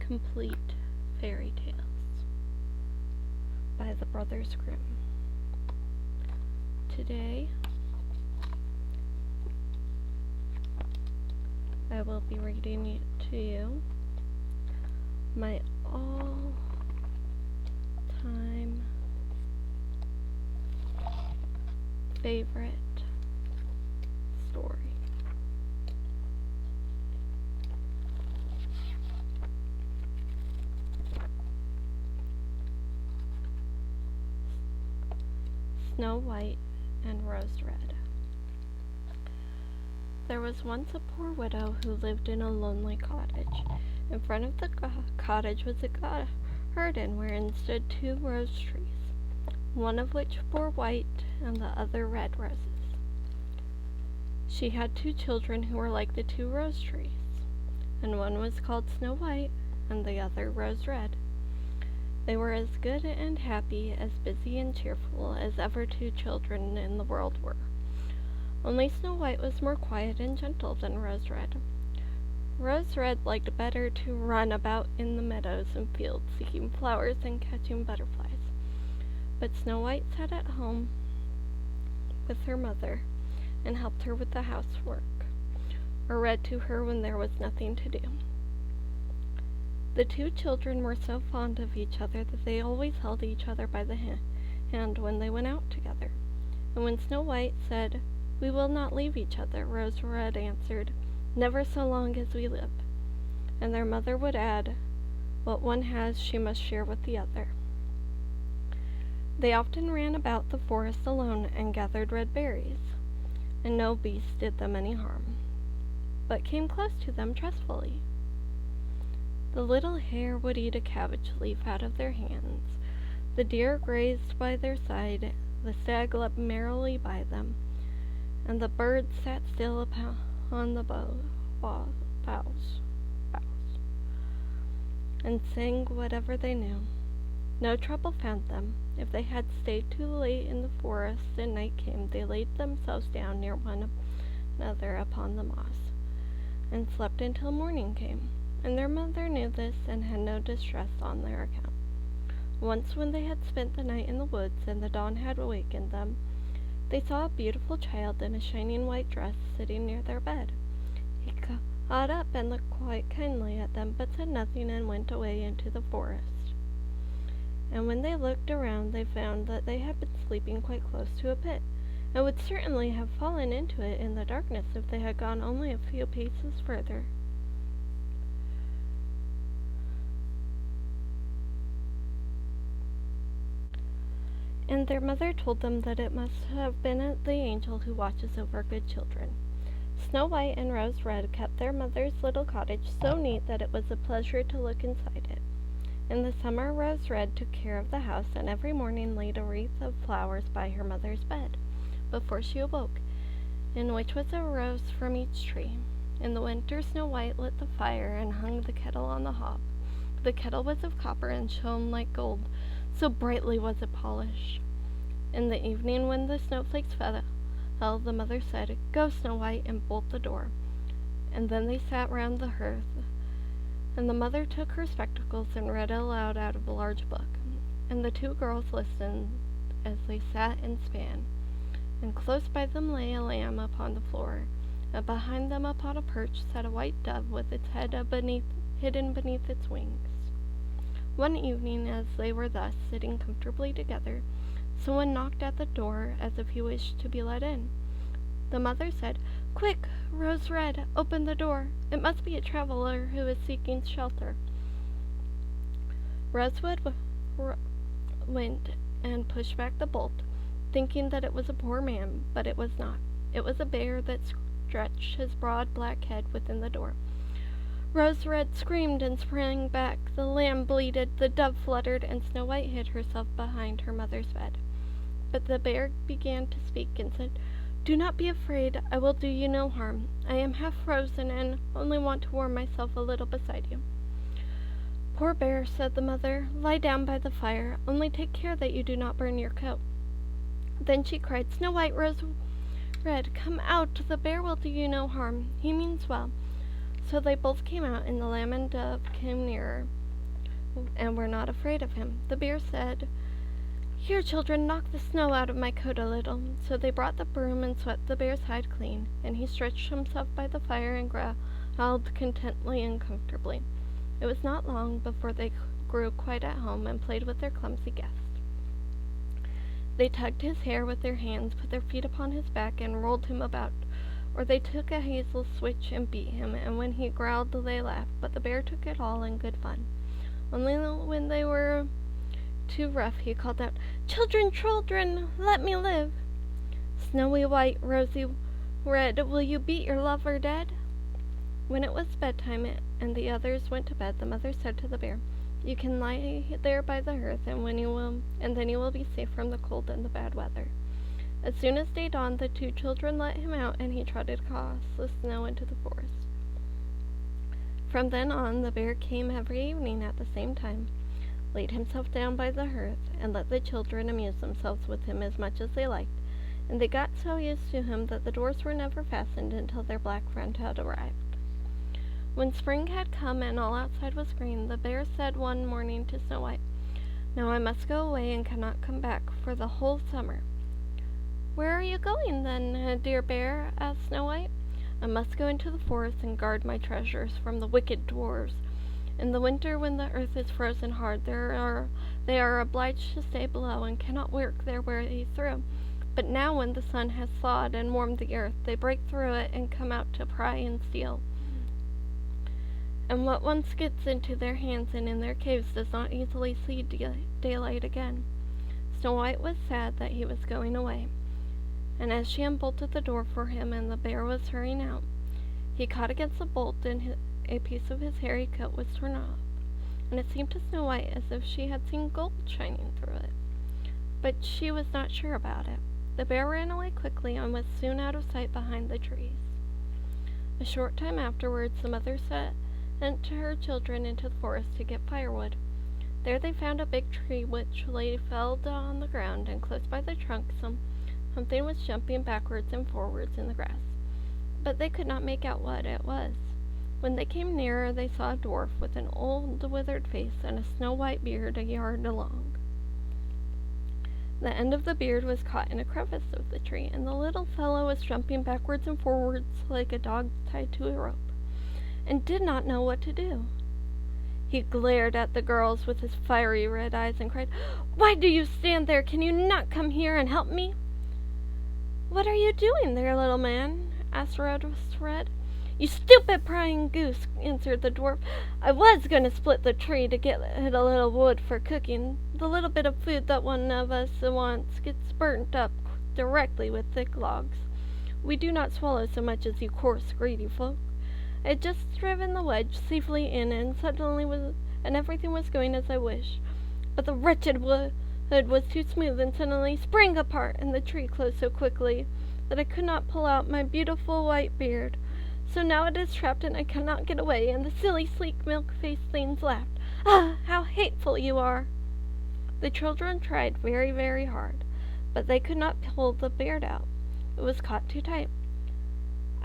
Complete Fairy Tales by the Brothers Grimm. Today, I will be reading to you my all-time favorite story. Snow White and Rose Red. There was once a poor widow who lived in a lonely cottage. In front of the cottage was a garden wherein stood 2 rose trees, one of which bore white and the other red roses. She had 2 children who were like the 2 rose trees, and one was called Snow White and the other Rose Red. They were as good and happy, as busy and cheerful as ever 2 children in the world were. Only Snow White was more quiet and gentle than Rose Red. Rose Red liked better to run about in the meadows and fields, seeking flowers and catching butterflies. But Snow White sat at home with her mother and helped her with the housework, or read to her when there was nothing to do. The 2 children were so fond of each other that they always held each other by the hand when they went out together. And when Snow White said, "We will not leave each other," Rose Red answered, "Never so long as we live." And their mother would add, "What one has she must share with the other." They often ran about the forest alone and gathered red berries, and no beast did them any harm, but came close to them trustfully. The little hare would eat a cabbage leaf out of their hands, the deer grazed by their side, the stag leapt merrily by them, and the birds sat still upon the boughs, and sang whatever they knew. No trouble found them. If they had stayed too late in the forest and night came, they laid themselves down near one another upon the moss, and slept until morning came. And their mother knew this and had no distress on their account. Once when they had spent the night in the woods and the dawn had awakened them, they saw a beautiful child in a shining white dress sitting near their bed. He got up and looked quite kindly at them, but said nothing and went away into the forest. And when they looked around, they found that they had been sleeping quite close to a pit, and would certainly have fallen into it in the darkness if they had gone only a few paces further. And their mother told them that it must have been the angel who watches over good children. Snow White and Rose Red kept their mother's little cottage so neat that it was a pleasure to look inside it. In the summer, Rose Red took care of the house, and every morning laid a wreath of flowers by her mother's bed before she awoke, in which was a rose from each tree. In the winter, Snow White lit the fire and hung the kettle on the hob. The kettle was of copper and shone like gold, so brightly was it polished. In the evening, when the snowflakes fell, the mother said, "Go, Snow White, and bolt the door." And then they sat round the hearth, and the mother took her spectacles and read aloud out of a large book. And the 2 girls listened as they sat and span. And close by them lay a lamb upon the floor, and behind them upon a perch sat a white dove with its head hidden beneath its wings. One evening, as they were thus sitting comfortably together, someone knocked at the door as if he wished to be let in. The mother said, "Quick, Rose Red, open the door. It must be a traveler who is seeking shelter." Rosewood went and pushed back the bolt, thinking that it was a poor man, but it was not. It was a bear that stretched his broad black head within the door. Rose Red screamed and sprang back. The lamb bleated, the dove fluttered, and Snow White hid herself behind her mother's bed. But the bear began to speak and said, "Do not be afraid. I will do you no harm. I am half frozen and only want to warm myself a little beside you." "Poor bear," said the mother, "lie down by the fire. Only take care that you do not burn your coat." Then she cried, "Snow White, Rose Red, come out. The bear will do you no harm. He means well." So they both came out, and the lamb and dove came nearer. and were not afraid of him. The bear said, "Here, children, knock the snow out of my coat a little." So they brought the broom and swept the bear's hide clean, and he stretched himself by the fire and growled contentedly and comfortably. It was not long before they grew quite at home and played with their clumsy guest. They tugged his hair with their hands, put their feet upon his back, and rolled him about. Or they took a hazel switch and beat him, and when he growled they laughed, but the bear took it all in good fun. Only when they were too rough he called out, "Children, children, let me live! Snowy white, rosy red, will you beat your lover dead?" When it was bedtime and the others went to bed, the mother said to the bear, "You can lie there by the hearth, and then you will be safe from the cold and the bad weather." As soon as day dawned, the two children let him out, and he trotted across the snow into the forest. From then on, the bear came every evening at the same time, laid himself down by the hearth, and let the children amuse themselves with him as much as they liked, and they got so used to him that the doors were never fastened until their black friend had arrived. When spring had come and all outside was green, the bear said one morning to Snow White, "Now I must go away and cannot come back for the whole summer." "Where are you going, then, dear bear?" asked Snow White. "I must go into the forest and guard my treasures from the wicked dwarfs. In the winter, when the earth is frozen hard, they are obliged to stay below and cannot work their way through. But now, when the sun has thawed and warmed the earth, they break through it and come out to pry and steal. And what once gets into their hands and in their caves does not easily see daylight again." Snow White was sad that he was going away, and as she unbolted the door for him and the bear was hurrying out, he caught against the bolt and a piece of his hairy coat was torn off, and it seemed to Snow White as if she had seen gold shining through it. But she was not sure about it. The bear ran away quickly and was soon out of sight behind the trees. A short time afterwards, the mother sent her children into the forest to get firewood. There they found a big tree which lay felled on the ground, and close by the trunk something was jumping backwards and forwards in the grass, but they could not make out what it was. When they came nearer, they saw a dwarf with an old withered face and a snow-white beard a yard long. The end of the beard was caught in a crevice of the tree, and the little fellow was jumping backwards and forwards like a dog tied to a rope, and did not know what to do. He glared at the girls with his fiery red eyes and cried, "Why do you stand there? Can you not come here and help me?" "What are you doing there, little man?" asked Rose Red. "You stupid prying goose," answered the dwarf. "I was going to split the tree to get a little wood for cooking. The little bit of food that one of us wants gets burnt up directly with thick logs. We do not swallow so much as you coarse, greedy folk. I had just driven the wedge safely in, and everything was going as I wished. But the wretched wood was too smooth and suddenly sprang apart, and the tree closed so quickly that I could not pull out my beautiful white beard. So now it is trapped and I cannot get away." And the silly, sleek, milk-faced things laughed. "Ah, how hateful you are!" The children tried very, very hard, but they could not pull the beard out. It was caught too tight.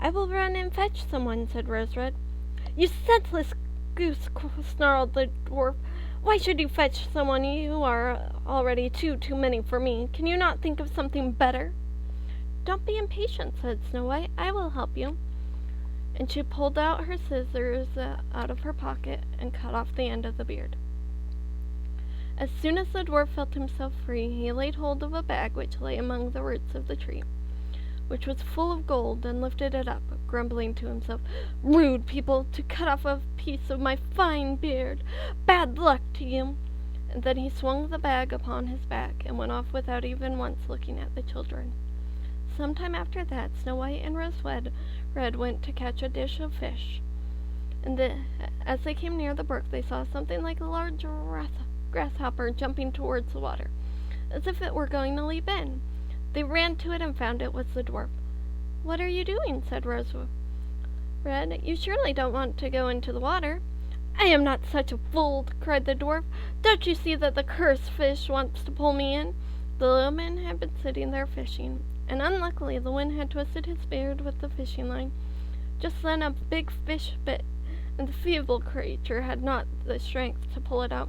"I will run and fetch someone," said Rose Red. "You senseless goose," snarled the dwarf. "Why should you fetch someone? You are already too many for me. Can you not think of something better?" "Don't be impatient," said Snow White. "I will help you." And she pulled out her scissors out of her pocket and cut off the end of the beard. As soon as the dwarf felt himself free, he laid hold of a bag which lay among the roots of the tree, which was full of gold, and lifted it up, grumbling to himself, "Rude people, to cut off a piece of my fine beard! Bad luck to you!" And then he swung the bag upon his back, and went off without even once looking at the children. Some time after that, Snow White and Rose Red went to catch a dish of fish, and as they came near the brook, they saw something like a large grasshopper jumping towards the water, as if it were going to leap in. They ran to it and found it was the dwarf. "What are you doing?" said Rose Red. "You surely don't want to go into the water." "I am not such a fool," cried the dwarf. "Don't you see that the cursed fish wants to pull me in?" The little man had been sitting there fishing, and unluckily the wind had twisted his beard with the fishing line. Just then a big fish bit, and the feeble creature had not the strength to pull it out.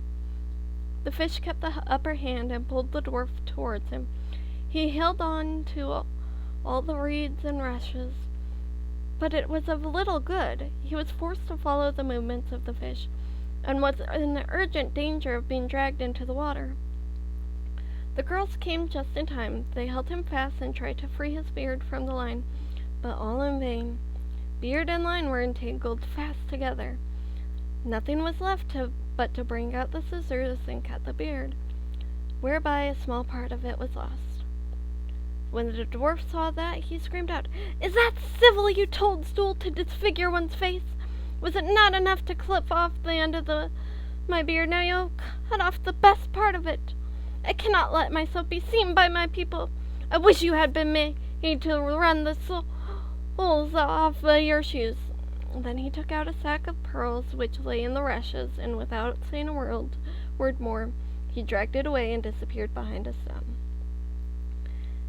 The fish kept the upper hand and pulled the dwarf towards him. He held on to all the reeds and rushes, but it was of little good. He was forced to follow the movements of the fish, and was in urgent danger of being dragged into the water. The girls came just in time. They held him fast and tried to free his beard from the line, but all in vain. Beard and line were entangled fast together. Nothing was left but to bring out the scissors and cut the beard, whereby a small part of it was lost. When the dwarf saw that, he screamed out, "Is that civil, you toadstool, to disfigure one's face? Was it not enough to clip off the end of my beard? Now you'll cut off the best part of it. I cannot let myself be seen by my people. I wish you had been made to run the soles off your shoes." Then he took out a sack of pearls which lay in the rushes, and without saying a word more, he dragged it away and disappeared behind a stone.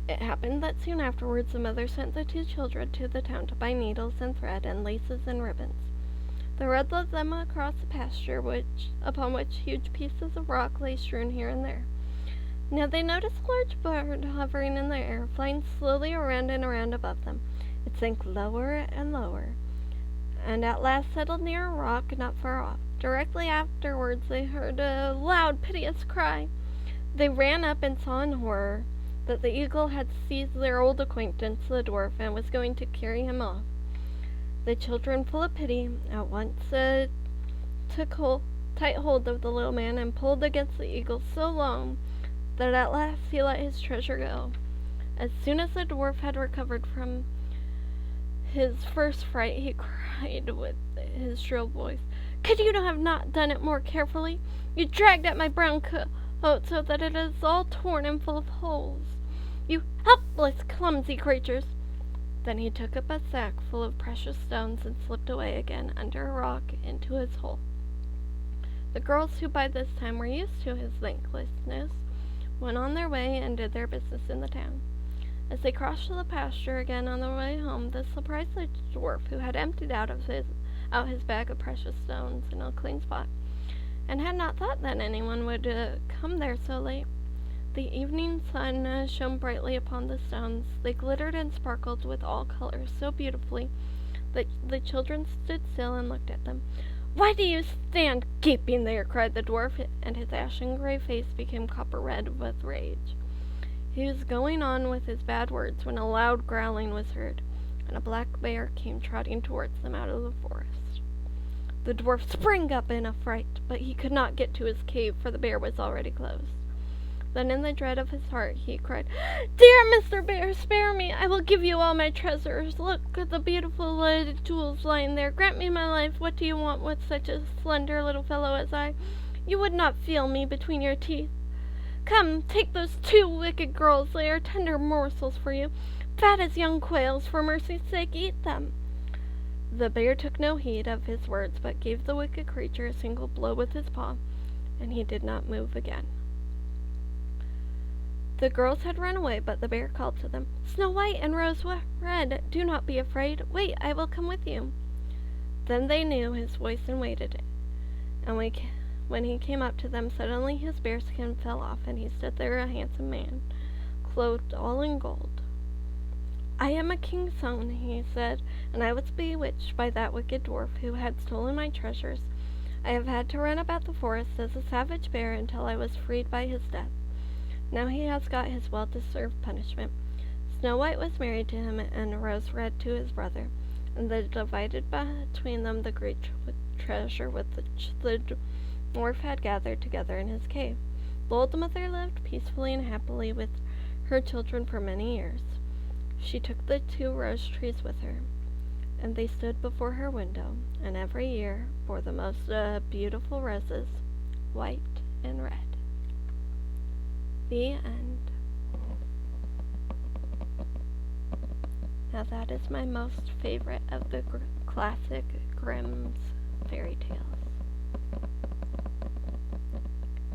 It happened that soon afterwards the mother sent the two children to the town to buy needles and thread and laces and ribbons. The road led them across a pasture upon which huge pieces of rock lay strewn here and there. Now they noticed a large bird hovering in the air, flying slowly around and around above them. It sank lower and lower, and at last settled near a rock not far off. Directly afterwards they heard a loud, piteous cry. They ran up and saw in horror that the eagle had seized their old acquaintance, the dwarf, and was going to carry him off. The children, full of pity, at once took tight hold of the little man and pulled against the eagle so long that at last he let his treasure go. As soon as the dwarf had recovered from his first fright, he cried with his shrill voice, "Could you have not done it more carefully? You dragged at my brown coat so that it is all torn and full of holes. You helpless, clumsy creatures!" Then he took up a sack full of precious stones and slipped away again under a rock into his hole. The girls, who by this time were used to his thanklessness, went on their way and did their business in the town. As they crossed the pasture again on their way home, this surprised the dwarf, who had emptied out his bag of precious stones in a clean spot, and had not thought that anyone would come there so late. The evening sun shone brightly upon the stones. They glittered and sparkled with all colors so beautifully that the children stood still and looked at them. "Why do you stand gaping there?" cried the dwarf, and his ashen gray face became copper red with rage. He was going on with his bad words when a loud growling was heard, and a black bear came trotting towards them out of the forest. The dwarf sprang up in a fright, but he could not get to his cave, for the bear was already closed. Then in the dread of his heart he cried, "Dear Mr. Bear, spare me! I will give you all my treasures. Look at the beautiful jewels lying there. Grant me my life. What do you want with such a slender little fellow as I? You would not feel me between your teeth. Come, take those two wicked girls. They are tender morsels for you, fat as young quails. For mercy's sake, eat them." The bear took no heed of his words, but gave the wicked creature a single blow with his paw, and he did not move again. The girls had run away, but the bear called to them, "Snow White and Rose Red, do not be afraid. Wait, I will come with you." Then they knew his voice and waited, and when he came up to them, suddenly his bearskin fell off, and he stood there a handsome man, clothed all in gold. "I am a king's son," he said, "and I was bewitched by that wicked dwarf who had stolen my treasures. I have had to run about the forest as a savage bear until I was freed by his death. Now he has got his well-deserved punishment." Snow White was married to him, and Rose Red to his brother, and they divided between them the great treasure which the dwarf had gathered together in his cave. The old mother lived peacefully and happily with her children for many years. She took the two rose trees with her, and they stood before her window, and every year bore the most beautiful roses, white and red. The end. Now that is my most favorite of the classic Grimm's fairy tales.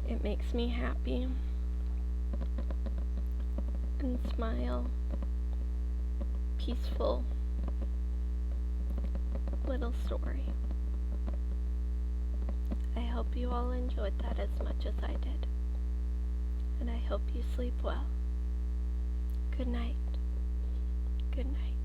It makes me happy and smile. Peaceful little story. I hope you all enjoyed that as much as I did. and I hope you sleep well. Good night. Good night.